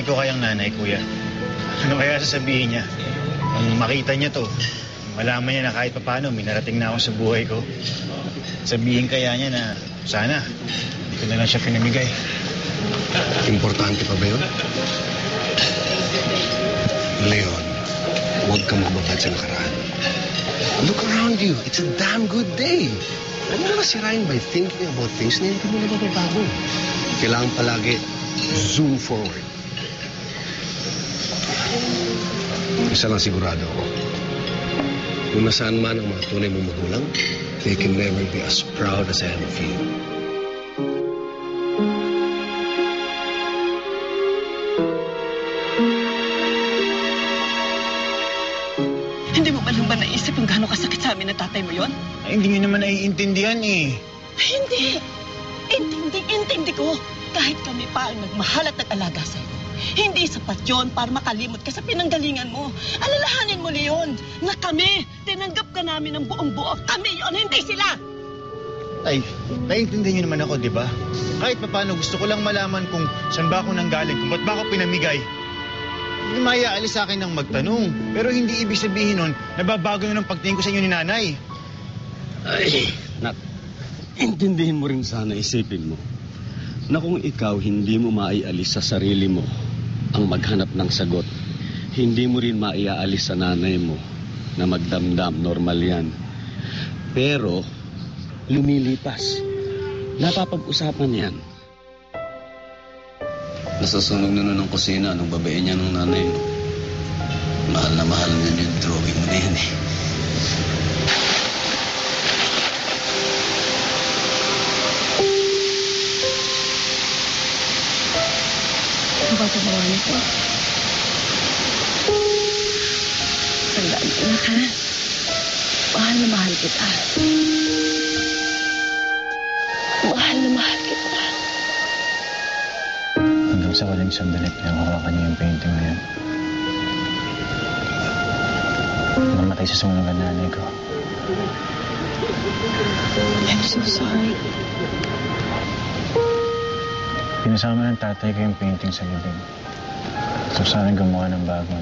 tunay ko kayang nanay, kuya. Ano kaya sasabihin niya? Kung makita niya to, malaman niya na kahit paano, minarating na ako sa buhay ko. Sabihin kaya niya na, sana, hindi ko na lang siya pinamigay. Importante pa ba yun? Leon, huwag kang magbabad sa nakaraan. Look around you. It's a damn good day. Huwag mo na sirain by thinking about things na hindi mo na mababago. Kailangan palagi zoom forward. Isa lang sigurado ako. Kung nasaan man ang mga tunay mong magulang, they can never be as proud as I am of you. Hindi mo ba naman naisip kung gaano kasakit sa amin na tatay mo yon? Ay, hindi niyo naman naiintindihan eh. Ay, hindi. Intindi ko. Kahit kami pa ang nagmahal at nag-alaga sa'yo. Hindi sapat yun para makalimot ka sa pinanggalingan mo. Alalahanin mo, Leon, na kami, tinanggap ka namin ng buong-buo. Kami yon, hindi sila! Ay, naiintindihan niyo naman ako, di ba? Kahit paano, gusto ko lang malaman kung saan ba ako nanggaling, kung ba't ba ako pinamigay. Hindi maiaalis sa akin ng magtanong. Pero hindi ibig sabihin nun, nababago yun ang pagtingin ko sa inyo ni nanay. Ay, Nat, intindihin mo rin sana, isipin mo, na kung ikaw hindi mo maialis sa sarili mo ang maghanap ng sagot, hindi mo rin maiaalis sa nanay mo na magdamdam, normal yan. Pero, lumilipas. Napapag-usapan yan. Nasusunog na nun ng kusina nung babae niya nung nanay mo. Mahal na mahal na yung drawing mo na yan eh. Ang pagkagawa nito. Tandaan ko na ka. Mahal na mahal kita. Mahal na mahal kita. Hanggang sa walang sandali, pinahawakan niya yung painting na yan. Namatay sa sumunod ng nanay ko. I'm so sorry. Pinasama ng tatay ko yung painting sa libing. So sana gumawa ng bago.